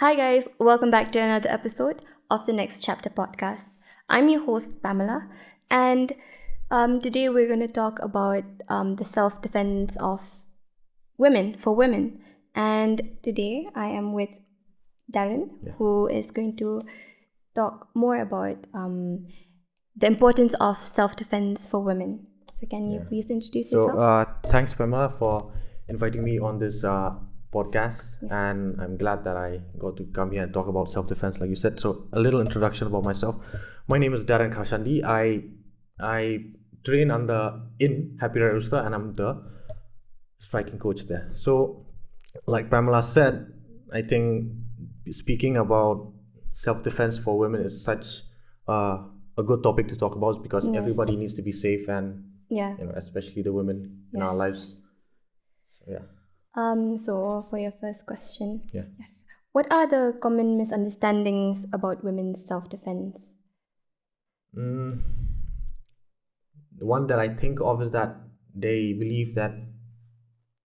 Hi, guys, welcome back to another episode of the Next Chapter podcast. I'm your host, Pamela, and today we're going to talk about the self defense of women for women. And today I am with Darren, who is going to talk more about the importance of self defense for women. So, can you please introduce yourself? So, thanks, Pamela, for inviting me on this podcast. And I'm glad that I got to come here and talk about self-defense, like you said. So, a little introduction about myself. My name is Darren Kharshandy. I train in Happy Red Rooster, and I'm the striking coach there. So, like Pamela said, I think speaking about self-defense for women is such a good topic to talk about because everybody needs to be safe and especially the women in our lives. So for your first question, what are the common misunderstandings about women's self-defense? The one that I think of is that they believe that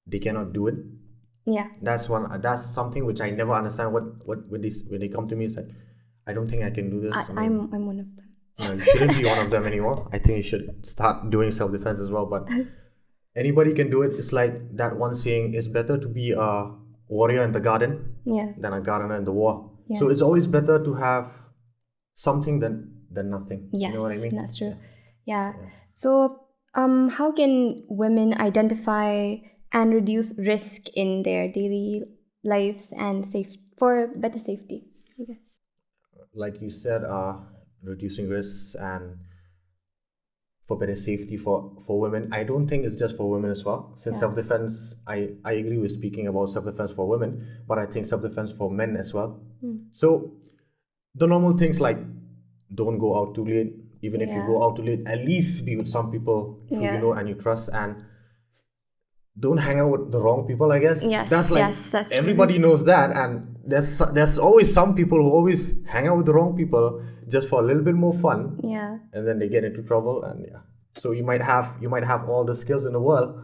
they cannot do it. Yeah. That's something which I never understand. What when they come to me, it's like, I don't think I can do this. I'm one of them. No, you shouldn't be one of them anymore. I think you should start doing self-defense as well. But anybody can do it. It's like that one saying, it's better to be a warrior in the garden than a gardener in the war. Yes. So it's always better to have something than nothing. Yes, you know what I mean? That's true. Yeah. So how can women identify and reduce risk in their daily lives and for better safety, I guess? Like you said, reducing risks and for better safety for women. I don't think it's just for women as well. Since self-defense, I agree with speaking about self-defense for women, but I think self-defense for men as well. So the normal things like don't go out too late. Even if you go out too late, at least be with some people who you know and you trust, and don't hang out with the wrong people, I guess. That's everybody true. knows that, and there's always some people who always hang out with the wrong people just for a little bit more fun. Yeah. And then they get into trouble, and so you might have all the skills in the world,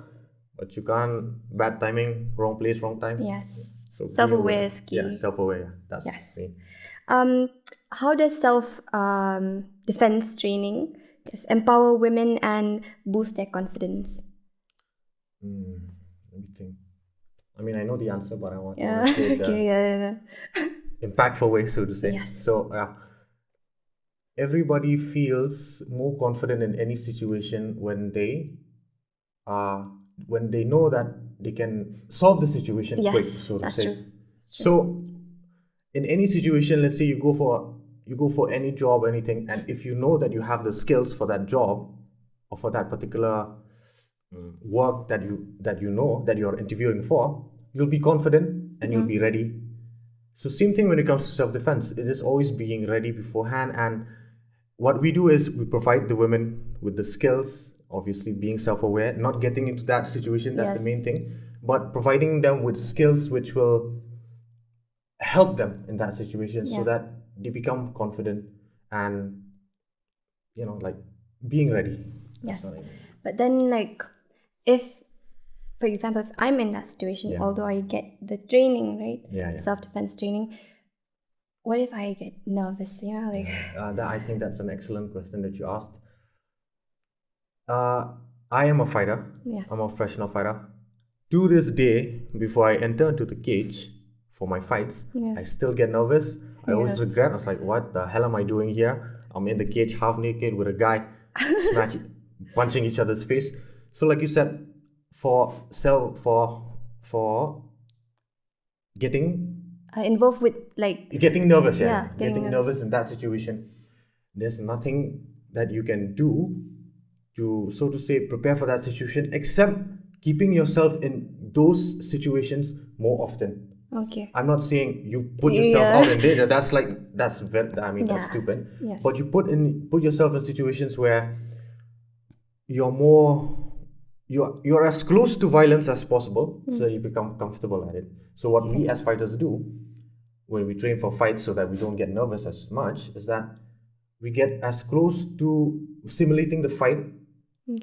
but you can't, bad timing, wrong place, wrong time. Yes. So self-aware is key. Yeah, self-aware. That's me. How does self-defense training empower women and boost their confidence? Let me think. I mean, I know the answer, but I want to say it impactful way, so to say. Yes. So, everybody feels more confident in any situation when they know that they can solve the situation quick, so to say. True. So, in any situation, let's say you go for any job or anything, and if you know that you have the skills for that job or for that particular work that you know that you're interviewing for, you'll be confident and you'll be ready. So same thing when it comes to self-defense. It is always being ready beforehand, and what we do is we provide the women with the skills, obviously being self-aware, not getting into that situation, that's the main thing, but providing them with skills which will help them in that situation so that they become confident and like being ready. Yes. But then, like, if, for example, if I'm in that situation, although I get the training, right? Self-defense training, what if I get nervous, I think that's an excellent question that you asked. I am a fighter. Yes. I'm a professional fighter. To this day, before I enter into the cage for my fights, I still get nervous. I always regret. I was like, what the hell am I doing here? I'm in the cage half naked with a guy punching each other's face. So like you said, for getting involved with, like, getting nervous, getting nervous in that situation, there's nothing that you can do to, so to say, prepare for that situation except keeping yourself in those situations more often. Okay. I'm not saying you put yourself out in danger. That's stupid. Yes. But you put yourself in situations where you're as close to violence as possible, so that you become comfortable at it. So what we as fighters do when we train for fights, so that we don't get nervous as much, is that we get as close to simulating the fight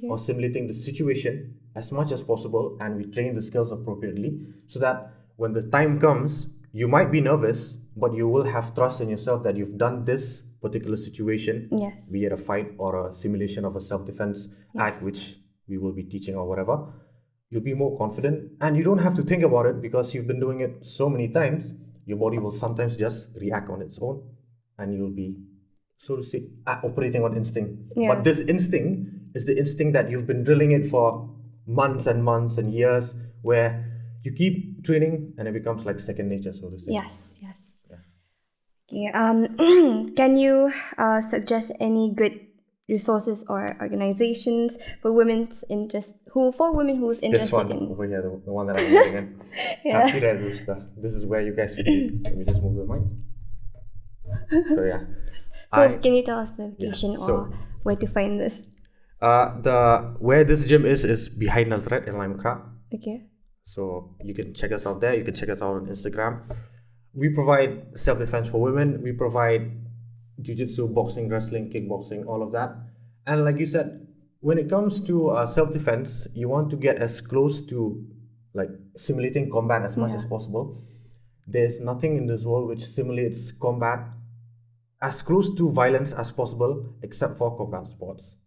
or simulating the situation as much as possible, and we train the skills appropriately so that when the time comes you might be nervous, but you will have trust in yourself that you've done this particular situation, Yes. be it a fight or a simulation of a self-defense act, which we will be teaching or whatever. You'll be more confident, and you don't have to think about it because you've been doing it so many times. Your body will sometimes just react on its own, and you'll be, so to say, operating on instinct. Yeah. But this instinct is the instinct that you've been drilling it for months and months and years, where you keep training and it becomes like second nature, so to say. Yes. Okay. Can you suggest any good resources or organizations for women's interest for women who's This interested one in? over here, the one that I'm holding in. Happy Red Rooster. This is where you guys should be. Let me just move the mic. So yeah. So can you tell us the location so- or where to find this? Where this gym is behind Nazareth in Lime Crab. Okay. So you can check us out there. You can check us out on Instagram. We provide self-defense for women. We provide jiu-jitsu, boxing, wrestling, kickboxing, all of that. And like you said, when it comes to self-defense, you want to get as close to like simulating combat as much as possible. There's nothing in this world which simulates combat as close to violence as possible, except for combat sports.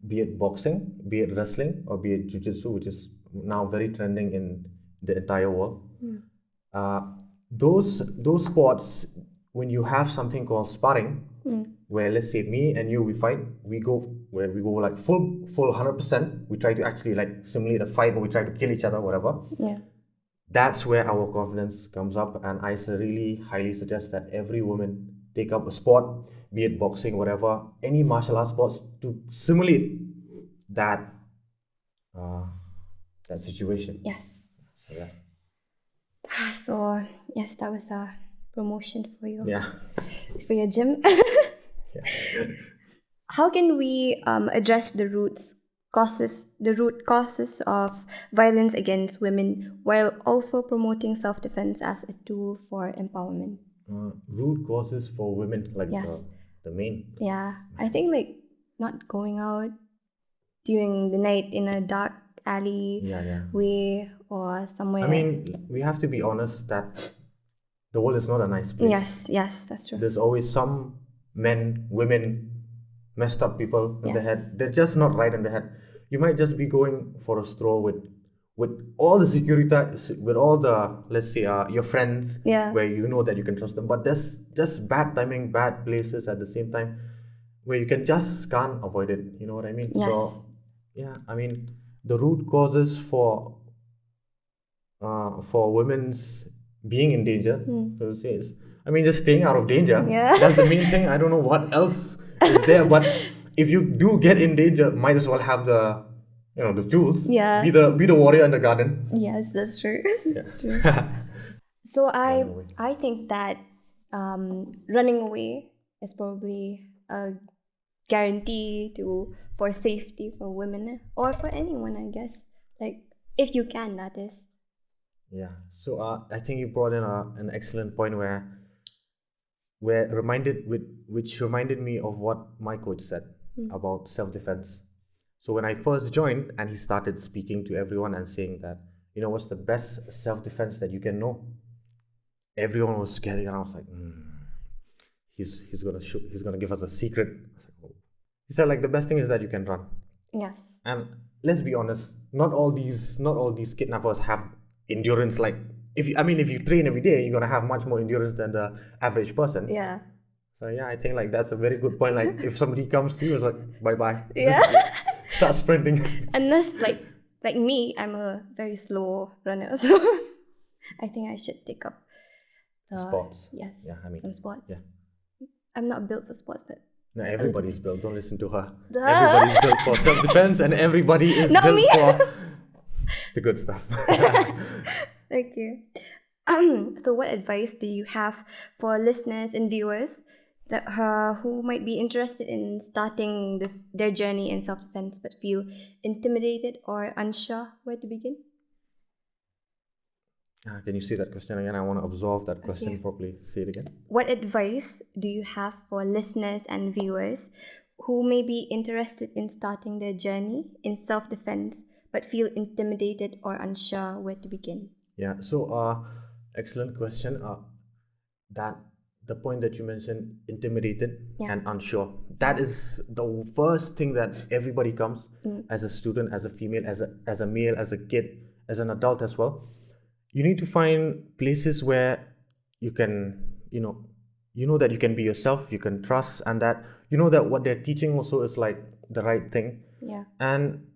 Be it boxing, be it wrestling, or be it jiu-jitsu, which is now very trending in the entire world. Those sports, when you have something called sparring, where let's say me and you we fight, we go like full 100%. We try to actually like simulate a fight, or we try to kill each other, whatever. Yeah. That's where our confidence comes up, and I really highly suggest that every woman take up a sport, be it boxing, whatever, any martial arts sports, to simulate that that situation. Yes. So yeah. So yes, that was a promotion for you. Yeah. For your gym. Yeah. How can we address the root causes of violence against women while also promoting self-defense as a tool for empowerment? Root causes for women, like Yes. the main. Yeah, I think like not going out during the night in a dark alley way or somewhere. I mean, we have to be honest that the world is not a nice place. Yes, that's true. There's always some men, women, messed up people in the Yes. head. They're just not right in the head. You might just be going for a stroll with all the security, with all the, let's say, your friends, where you know that you can trust them. But there's just bad timing, bad places at the same time, where you can't avoid it. You know what I mean? Yes. So yeah, I mean, the root causes for women's being in danger, so to say, is, I mean, just staying out of danger. Yeah. That's the main thing. I don't know what else is there, but if you do get in danger, might as well have the the tools. Yeah. Be the warrior in the garden. Yes, that's true. That's true. So I think that running away is probably a guarantee for safety for women or for anyone, I guess. Like if you can, that is. Yeah. So I think you brought in an excellent point which reminded me of what my coach said about self-defense. So when I first joined and he started speaking to everyone and saying that, what's the best self-defense that you can know? Everyone was scared, and I was like, he's gonna give us a secret. I was like, oh. He said, like, the best thing is that you can run. Yes. And let's be honest, not all these kidnappers have endurance. Like, if you train every day, you're gonna have much more endurance than the average person. Yeah. So yeah, I think like that's a very good point. Like if somebody comes to you, it's like bye bye. Yeah. Start sprinting. Unless like me, I'm a very slow runner, so I think I should take up Sports. Yes. Yeah, I mean, some sports. yeah. I'm not built for sports, but No, everybody's built. Don't listen to her. Duh. Everybody's built for self-defense, and everybody is Not built me. for the good stuff. Thank you. So what advice do you have for listeners and viewers that who might be interested in starting their journey in self-defense but feel intimidated or unsure where to begin? Can you say that question again? I want to absorb that question Okay. properly. Say it again. What advice do you have for listeners and viewers who may be interested in starting their journey in self-defense but feel intimidated or unsure where to begin? Yeah. So Excellent question. That the point that you mentioned, intimidated Yeah. and unsure. That is the first thing that everybody comes as a student, as a female, as a male, as a kid, as an adult as well. You need to find places where you can, you know that you can be yourself, you can trust, and that you know that what they're teaching also is like the right thing. Yeah. And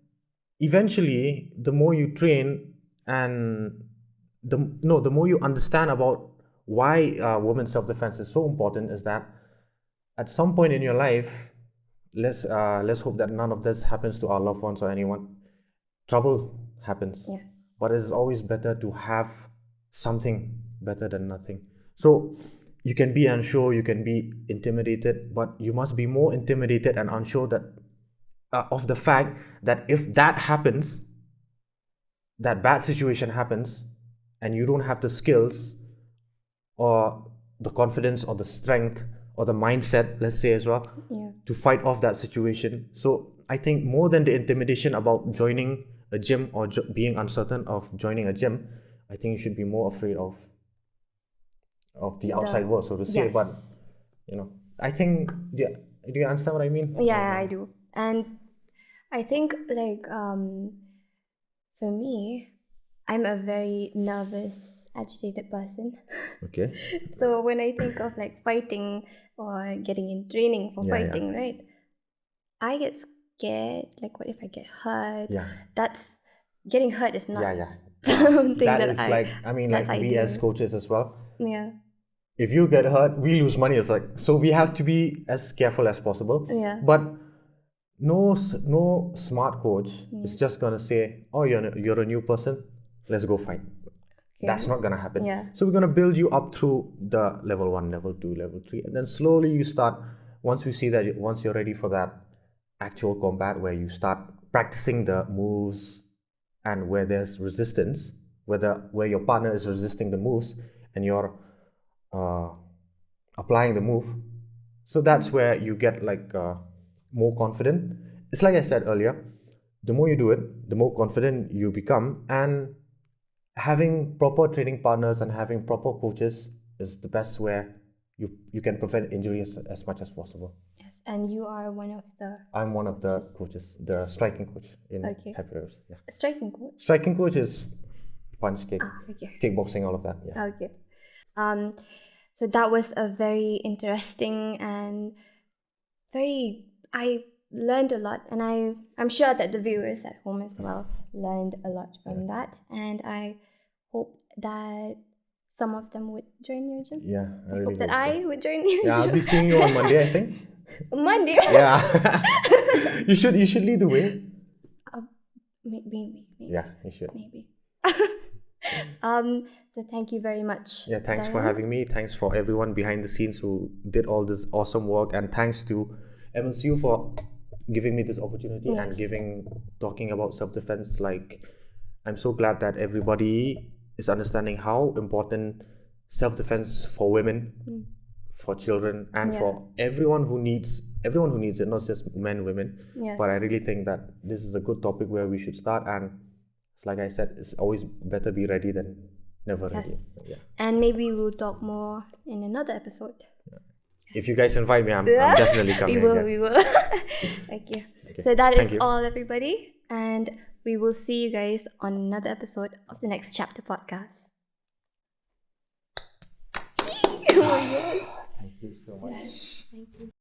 eventually, the more you train and the more you understand about why women's self-defense is so important, is that at some point in your life, let's hope that none of this happens to our loved ones or anyone. Trouble happens, Yeah. but it is always better to have something better than nothing. So you can be unsure, you can be intimidated, but you must be more intimidated and unsure that of the fact that if that happens, that bad situation happens, and you don't have the skills or the confidence or the strength or the mindset, let's say as well, Yeah. to fight off that situation. So I think more than the intimidation about joining a gym or being uncertain of joining a gym, I think you should be more afraid of the outside world, so to say. Yes. But I think, yeah, do you understand what I mean? Yeah, I do. And I think for me, I'm a very nervous, agitated person. Okay. So when I think of like fighting or getting in training for Yeah, yeah. fighting, right? I get scared. Like, what if I get hurt? Yeah. That's getting hurt is not Yeah. something That that is I. like, I mean, that's like we as ideal. coaches as well. Yeah. If you get hurt, we lose money. It's like, so we have to be as careful as possible. Yeah. But no smart coach is just gonna say, oh, you're a new person, let's go fight. Okay. That's not gonna happen. Yeah. So we're gonna build you up through the level 1, level 2, level 3, and then slowly you start. Once we see that, once you're ready for that actual combat, where you start practicing the moves and where there's resistance, where your partner is resisting the moves and you're applying the move. So that's where you get like more confident. It's like I said earlier, the more you do it, the more confident you become. And having proper training partners and having proper coaches is the best where you can prevent injuries as much as possible. Yes. And you are one of the I'm one of the coaches, the striking coach in Okay. Happy Rivers. Yeah. striking coach. Striking coach is punch, kick, Okay. kickboxing, all of that. Yeah. Okay. So that was a very interesting and I learned a lot, and I'm sure that the viewers at home as well learned a lot from that, and I hope that some of them would join your gym. Yeah, I really Hope that hope so. I would join your Yeah, I'll gym. be seeing you on Monday, I think. Monday. Yeah. you should lead the way. Maybe. Yeah, you should. Maybe. So thank you very much. Yeah, thanks for Darren. having me. Thanks for everyone behind the scenes who did all this awesome work, and thanks to MSU for giving me this opportunity and talking about self-defense. Like, I'm so glad that everybody is understanding how important self-defense for women, for children, and for everyone who needs it, not just men, women. Yes. But I really think that this is a good topic where we should start, and it's like I said, it's always better be ready than never ready. Yeah. And maybe we'll talk more in another episode. If you guys invite me, I'm definitely coming. We will. Thank you. So that Thank is you. all, everybody. And we will see you guys on another episode of the Next Chapter podcast. Oh my gosh. Thank you so much. Thank you.